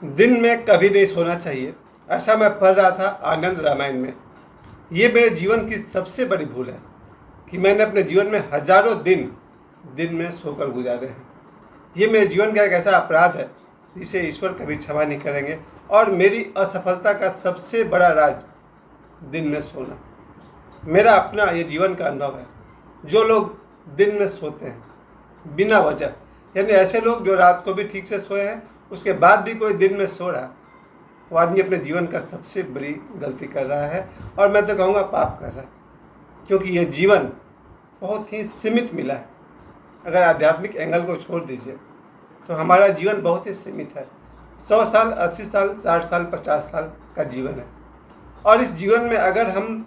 दिन में कभी नहीं सोना चाहिए, ऐसा मैं पढ़ रहा था आनंद रामायण में। ये मेरे जीवन की सबसे बड़ी भूल है कि मैंने अपने जीवन में हजारों दिन में सोकर गुजारे हैं। ये मेरे जीवन का एक ऐसा अपराध है जिसे ईश्वर कभी क्षमा नहीं करेंगे, और मेरी असफलता का सबसे बड़ा राज दिन में सोना। मेरा अपना ये जीवन का अनुभव है। जो लोग दिन में सोते हैं बिना वजह, यानी ऐसे लोग जो रात को भी ठीक से सोए हैं उसके बाद भी कोई दिन में सो रहा, वो आदमी अपने जीवन का सबसे बड़ी गलती कर रहा है, और मैं तो कहूँगा पाप कर रहा है, क्योंकि ये जीवन बहुत ही सीमित मिला है। अगर आध्यात्मिक एंगल को छोड़ दीजिए तो हमारा जीवन बहुत ही सीमित है। 100 साल, 80 साल, 60 साल, 50 साल का जीवन है, और इस जीवन में अगर हम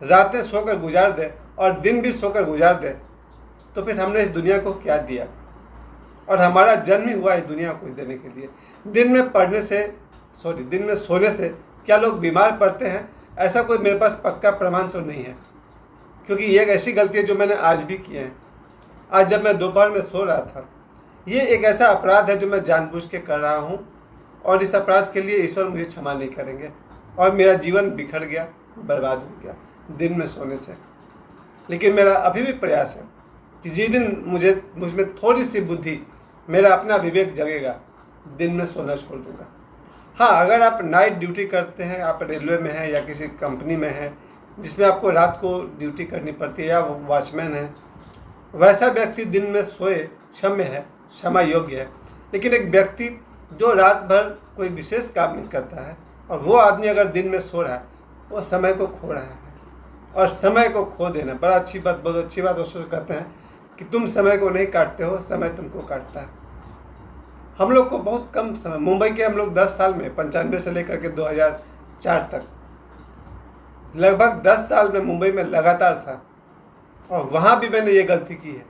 रातें सोकर गुजार दें और दिन भी सोकर गुजार दें तो फिर हमने इस दुनिया को क्या दिया। और हमारा जन्म ही हुआ इस दुनिया को देने के लिए। दिन में सोने से क्या लोग बीमार पड़ते हैं, ऐसा कोई मेरे पास पक्का प्रमाण तो नहीं है, क्योंकि ये एक ऐसी गलती है जो मैंने आज भी की है। आज जब मैं दोपहर में सो रहा था, ये एक ऐसा अपराध है जो मैं जानबूझ के कर रहा हूँ, और इस अपराध के लिए ईश्वर मुझे क्षमा नहीं करेंगे, और मेरा जीवन बिखर गया, बर्बाद हो गया दिन में सोने से। लेकिन मेरा अभी भी प्रयास है कि जिस दिन मुझ में थोड़ी सी बुद्धि, मेरा अपना विवेक जगेगा, दिन में सोना छोड़ दूंगा। हाँ, अगर आप नाइट ड्यूटी करते हैं, आप रेलवे में हैं या किसी कंपनी में हैं जिसमें आपको रात को ड्यूटी करनी पड़ती है, या वॉचमैन है, वैसा व्यक्ति दिन में सोए क्षम्य है, क्षमा योग्य है। लेकिन एक व्यक्ति जो रात भर कोई विशेष काम नहीं करता है और वो आदमी अगर दिन में सो रहा है, वो समय को खो रहा है। और समय को खो देना बहुत अच्छी बात वो कहते हैं कि तुम समय को नहीं काटते हो, समय तुमको काटता है। हम लोग को बहुत कम समय, मुंबई के हम लोग 10 साल में 95 से लेकर के 2004 तक लगभग 10 साल में मुंबई में लगातार था, और वहाँ भी मैंने ये गलती की है,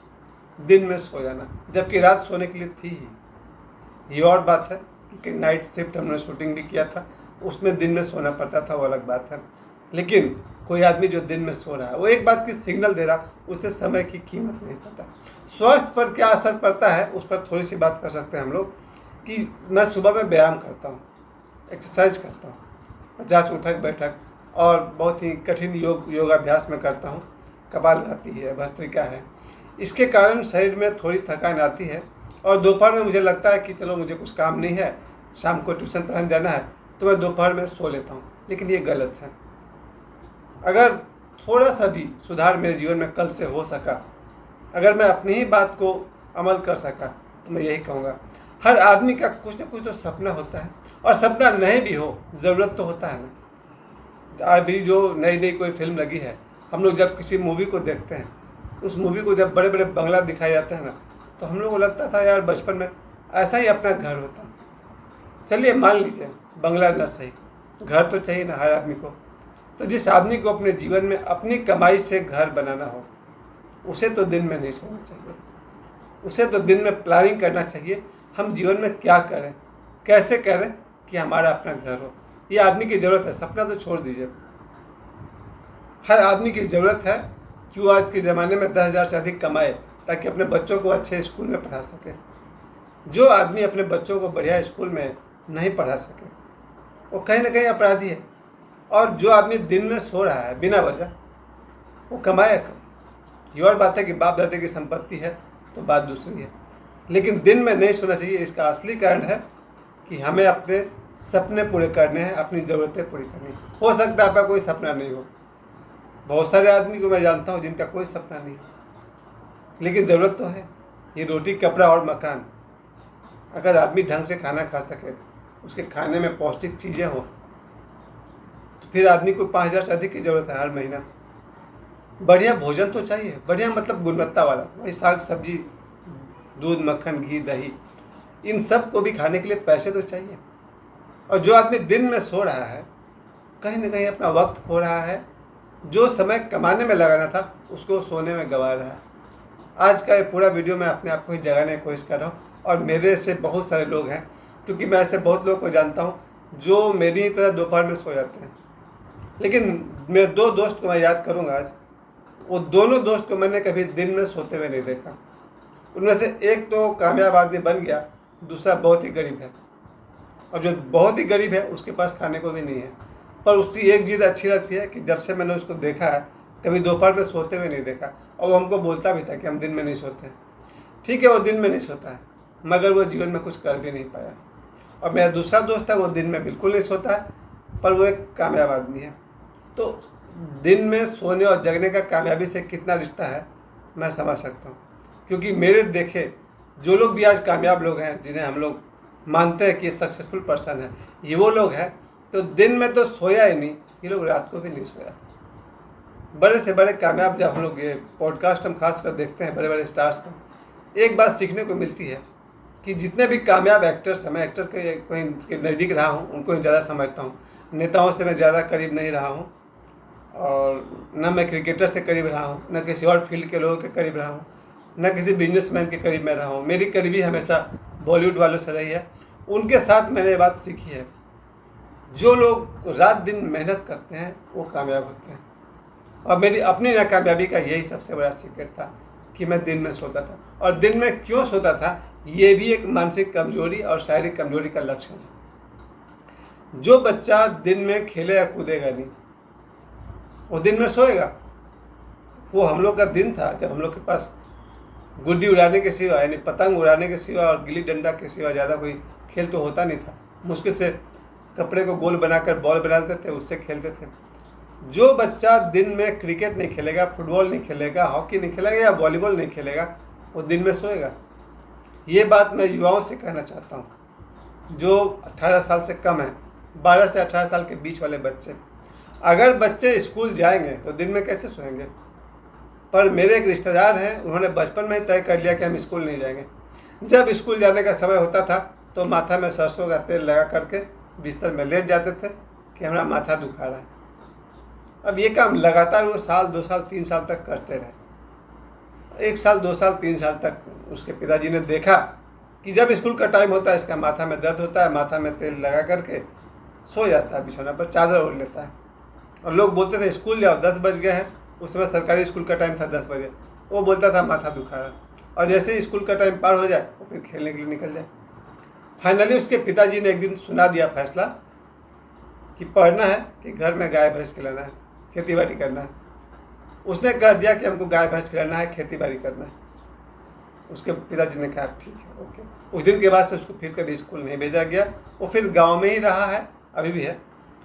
दिन में सो जाना, जबकि रात सोने के लिए थी ही। ये और बात है कि नाइट शिफ्ट हमने शूटिंग भी किया था, उसमें दिन में सोना पड़ता था, वो अलग बात है। लेकिन कोई आदमी जो दिन में सो रहा है, वो एक बात की सिग्नल दे रहा, उसे समय की कीमत नहीं पता। स्वास्थ्य पर क्या असर पड़ता है उस पर थोड़ी सी बात कर सकते हैं हम लोग। कि मैं सुबह में व्यायाम करता हूँ, एक्सरसाइज करता हूँ, 50 उठक बैठक और बहुत ही कठिन योगाभ्यास में करता हूँ। कपालभाति है, भस्त्रिका है। इसके कारण शरीर में थोड़ी थकान आती है, और दोपहर में मुझे लगता है कि चलो मुझे कुछ काम नहीं है, शाम को ट्यूशन पढ़ाने जाना है, तो मैं दोपहर में सो लेता हूँ। लेकिन ये गलत है। अगर थोड़ा सा भी सुधार मेरे जीवन में कल से हो सका, अगर मैं अपनी ही बात को अमल कर सका, तो मैं यही कहूँगा, हर आदमी का कुछ न कुछ तो सपना होता है, और सपना नहीं भी हो, ज़रूरत तो होता है ना। अभी जो नई कोई फिल्म लगी है, हम लोग जब किसी मूवी को देखते हैं, उस मूवी को जब बड़े बड़े बंगला दिखाए जाते हैं ना, तो हम लोग को लगता था यार बचपन में ऐसा ही अपना घर होता। चलिए मान लीजिए बंगला ना सही, घर तो चाहिए ना हर आदमी को। तो जिस आदमी को अपने जीवन में अपनी कमाई से घर बनाना हो, उसे तो दिन में नहीं सोना चाहिए, उसे तो दिन में प्लानिंग करना चाहिए। हम जीवन में क्या करें, कैसे करें कि हमारा अपना घर हो। ये आदमी की ज़रूरत है, सपना तो छोड़ दीजिए। हर आदमी की ज़रूरत है कि वो आज के ज़माने में 10,000 से अधिक कमाए, ताकि अपने बच्चों को अच्छे स्कूल में पढ़ा सके। जो आदमी अपने बच्चों को बढ़िया स्कूल में नहीं पढ़ा सके, वो कहीं ना कहीं अपराधी है। और जो आदमी दिन में सो रहा है बिना वजह, वो कमाया कम। ये और बात है कि बाप दादे की संपत्ति है तो बात दूसरी है, लेकिन दिन में नहीं सोना चाहिए। इसका असली कारण है कि हमें अपने सपने पूरे करने हैं, अपनी ज़रूरतें पूरी करनी। हो सकता है आपका कोई सपना नहीं हो, बहुत सारे आदमी को मैं जानता हूँ जिनका कोई सपना नहीं, लेकिन ज़रूरत तो है। ये रोटी, कपड़ा और मकान। अगर आदमी ढंग से खाना खा सके, उसके खाने में पौष्टिक चीज़ें हो, तो फिर आदमी को 5,000 से अधिक की ज़रूरत है हर महीना। बढ़िया भोजन तो चाहिए, बढ़िया मतलब गुणवत्ता वाला, वही साग सब्जी, दूध, मक्खन, घी, दही, इन सब को भी खाने के लिए पैसे तो चाहिए। और जो आदमी दिन में सो रहा है, कहीं ना कहीं अपना वक्त खो रहा है। जो समय कमाने में लगाना था, उसको सोने में गंवा रहा है। आज का ये पूरा वीडियो मैं अपने आप को ही जगाने की कोशिश कर रहा हूँ, और मेरे से बहुत सारे लोग हैं, क्योंकि मैं ऐसे बहुत लोगों को जानता हूँ जो मेरी तरह दोपहर में सो जाते हैं। लेकिन मेरे 2 दोस्त को मैं याद करूँगा आज। वो दोनों दोस्त को मैंने कभी दिन में सोते हुए नहीं देखा। उनमें से एक तो कामयाब आदमी बन गया, दूसरा बहुत ही गरीब है। और जो बहुत ही गरीब है उसके पास खाने को भी नहीं है। पर उसकी एक चीज़ अच्छी लगती है कि जब से मैंने उसको देखा है, कभी दोपहर में सोते हुए नहीं देखा, और वो हमको बोलता भी था कि हम दिन में नहीं सोते हैं। ठीक है, वो दिन में नहीं सोता है, मगर वो जीवन में कुछ कर भी नहीं पाया। और मेरा दूसरा दोस्त है, वो दिन में बिल्कुल नहीं सोता है, पर वो एक कामयाब आदमी है। तो दिन में सोने और जगने का कामयाबी से कितना रिश्ता है मैं समझ सकता हूँ। क्योंकि मेरे देखे जो लोग भी आज कामयाब लोग हैं, जिन्हें हम लोग मानते हैं कि ये सक्सेसफुल पर्सन है, ये वो लोग हैं तो दिन में तो सोया ही नहीं, ये लोग रात को भी नहीं सोया। बड़े से बड़े कामयाब जब हम लोग ये पॉडकास्ट हम खास कर देखते हैं बड़े बड़े स्टार्स का, एक बात सीखने को मिलती है कि जितने भी कामयाब एक्टर्स हैं, मैं एक्टर के नज़दीक रहा हूँ, उनको ज़्यादा समझता हूँ। नेताओं से मैं ज़्यादा करीब नहीं रहा हूँ, और न मैं क्रिकेटर से करीब रहा हूँ, न किसी और फील्ड के लोगों के करीब रहा हूँ, न किसी बिजनेसमैन के करीब मैं रहा हूँ। मेरी करीबी हमेशा बॉलीवुड वालों से रही है। उनके साथ मैंने ये बात सीखी है, जो लोग रात दिन मेहनत करते हैं वो कामयाब होते हैं। और मेरी अपनी नाकामयाबी का यही सबसे बड़ा सीक्रेट था कि मैं दिन में सोता था। और दिन में क्यों सोता था, ये भी एक मानसिक कमजोरी और शारीरिक कमजोरी का लक्षण है। जो बच्चा दिन में खेले या कूदेगा नहीं, वो दिन में सोएगा। वो हम लोग का दिन था जब हम लोग के पास गुड्डी उड़ाने के सिवा, यानी पतंग उड़ाने के सिवा और गिल्ली डंडा के सिवा ज़्यादा कोई खेल तो होता नहीं था। मुश्किल से कपड़े को गोल बनाकर बॉल बनाते थे, उससे खेलते थे। जो बच्चा दिन में क्रिकेट नहीं खेलेगा, फुटबॉल नहीं खेलेगा, हॉकी नहीं खेलेगा या वॉलीबॉल नहीं खेलेगा, वो दिन में सोएगा। ये बात मैं युवाओं से कहना चाहता हूँ जो 18 साल से कम है, 12 से 18 साल के बीच वाले बच्चे। अगर बच्चे स्कूल जाएंगे तो दिन में कैसे सोएंगे। पर मेरे एक रिश्तेदार हैं, उन्होंने बचपन में ही तय कर लिया कि हम स्कूल नहीं जाएंगे। जब स्कूल जाने का समय होता था तो माथा में सरसों का तेल लगा करके बिस्तर में लेट जाते थे कि हमारा माथा दुखा रहा है। अब ये काम लगातार वो साल 2 साल 3 साल तक करते रहे। 1 साल 2 साल 3 साल तक उसके पिताजी ने देखा कि जब स्कूल का टाइम होता है इसका माथा में दर्द होता है, माथा में तेल लगा करके सो जाता है, बिछौना पर चादर ओढ़ लेता है। और लोग बोलते थे स्कूल जाओ, 10 बज गए हैं। उस समय सरकारी स्कूल का टाइम था 10 बजे। वो बोलता था माथा दुखा रहा, और जैसे ही स्कूल का टाइम पार हो जाए वो फिर खेलने के लिए निकल जाए। फाइनली उसके पिताजी ने एक दिन सुना दिया फैसला कि पढ़ना है कि घर में गाय भैंस खिलाना है, खेती बाड़ी करना है। उसने कह दिया कि हमको गाय भैंस खिलाना है, खेती बाड़ी करना है। उसके पिताजी ने कहा ठीक है, ओके। उस दिन के बाद से उसको फिर कभी स्कूल नहीं भेजा गया। वो फिर गांव में ही रहा है, अभी भी है,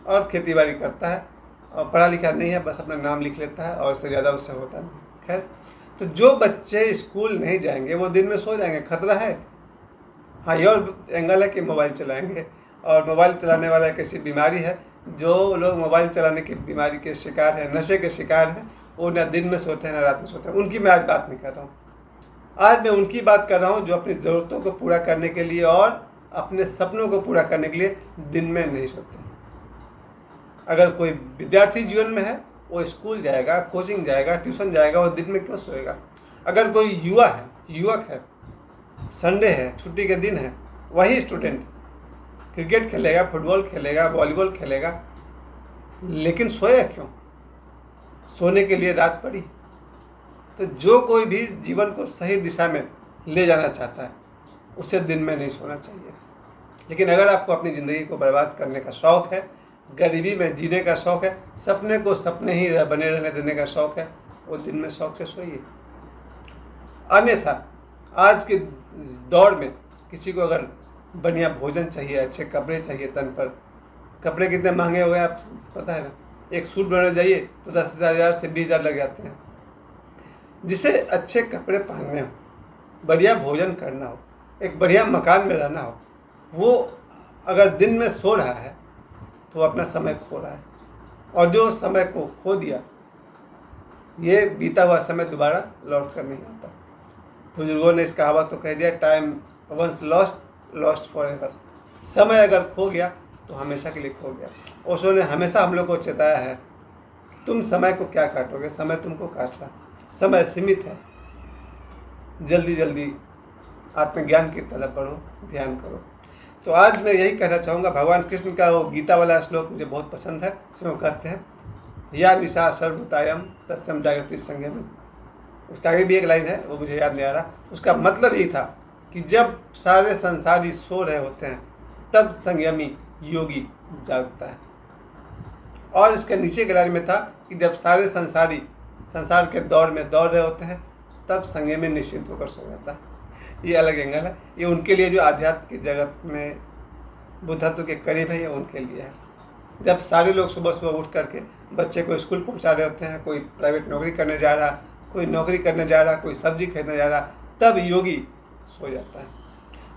और खेती बाड़ी करता है, और पढ़ा लिखा नहीं है, बस अपना नाम लिख लेता है, और इससे ज़्यादा उससे होता नहीं। खैर, तो जो बच्चे स्कूल नहीं जाएंगे वो दिन में सो जाएंगे, खतरा है। हाँ, ये और एंगल है कि मोबाइल चलाएंगे, और मोबाइल चलाने वाला एक ऐसी बीमारी है, जो लोग मोबाइल चलाने की बीमारी के शिकार हैं, नशे के शिकार हैं, वो न दिन में सोते हैं न रात में सोते हैं। उनकी मैं आज बात नहीं कर रहा हूँ। आज मैं उनकी बात कर रहा हूँ जो अपनी ज़रूरतों को पूरा करने के लिए और अपने सपनों को पूरा करने के लिए दिन में नहीं सोते। अगर कोई विद्यार्थी जीवन में है, वो स्कूल जाएगा, कोचिंग जाएगा, ट्यूशन जाएगा, वो दिन में क्यों सोएगा। अगर कोई युवा है, युवक है, संडे है, छुट्टी के दिन है, वही स्टूडेंट क्रिकेट खेलेगा, फुटबॉल खेलेगा, वॉलीबॉल खेलेगा, लेकिन सोया क्यों। सोने के लिए रात पड़ी। तो जो कोई भी जीवन को सही दिशा में ले जाना चाहता है उसे दिन में नहीं सोना चाहिए। लेकिन अगर आपको अपनी ज़िंदगी को बर्बाद करने का शौक़ है, गरीबी में जीने का शौक़ है, सपने को सपने ही बने रहने देने का शौक़ है, वो दिन में शौक़ से सोइए। अन्यथा आज के दौर में किसी को अगर बढ़िया भोजन चाहिए, अच्छे कपड़े चाहिए, तन पर कपड़े कितने महंगे हो गए आप पता है ना। एक सूट बनाने जाइए तो 10,000 से 20,000 लग जाते हैं। जिसे अच्छे कपड़े पहनने हो, बढ़िया भोजन करना हो, एक बढ़िया मकान में रहना हो, वो अगर दिन में सो रहा है तो अपना समय खो रहा है। और जो समय को खो दिया, ये बीता हुआ समय दोबारा लौट कर नहीं आता। बुजुर्गों ने इस कहावत तो कह दिया, time once lost, lost forever. समय अगर खो गया तो हमेशा के लिए खो गया। ओशो ने हमेशा हम लोग को चेताया है, तुम समय को क्या काटोगे, समय तुमको काट रहा। समय सीमित है, जल्दी जल्दी आत्मज्ञान की तरफ बढ़ो, ध्यान करो। तो आज मैं यही कहना चाहूँगा, भगवान कृष्ण का वो गीता वाला श्लोक मुझे बहुत पसंद है। इसमें वो कहते हैं, या निशा सर्वभूतायम तत्सम जागृति संयम। उसका आगे भी एक लाइन है, वो मुझे याद नहीं आ रहा। उसका मतलब यही था कि जब सारे संसारी सो रहे होते हैं तब संयमी योगी जागता है। और इसके नीचे के लाइन में था कि जब सारे संसारी संसार के दौर में दौड़ रहे होते हैं तब संयमी निश्चिंत होकर सो जाता है। ये अलग एंगल है, ये उनके लिए जो आध्यात्म की जगत में बुद्धत्व के करीब है, ये उनके लिए है। जब सारे लोग सुबह सुबह उठ करके बच्चे को स्कूल पहुंचा रहे होते हैं, कोई प्राइवेट नौकरी करने जा रहा, कोई नौकरी करने जा रहा, कोई सब्जी खरीदने जा रहा, तब योगी सो जाता है।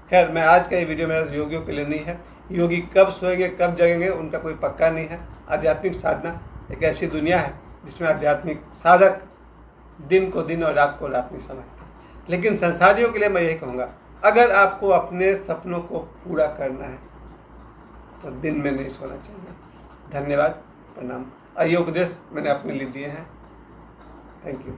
खैर, मैं आज का ये वीडियो मेरा योगियों के लिए नहीं है। योगी कब सोएंगे कब जगेंगे उनका कोई पक्का नहीं है। आध्यात्मिक साधना एक ऐसी दुनिया है जिसमें आध्यात्मिक साधक दिन को दिन और रात को रात नहीं समझते। लेकिन संसारियों के लिए मैं यही कहूँगा, अगर आपको अपने सपनों को पूरा करना है तो दिन में नहीं सोना चाहिए। धन्यवाद, प्रणाम। और ये उपदेश मैंने अपने लिए दिए हैं। Thank you.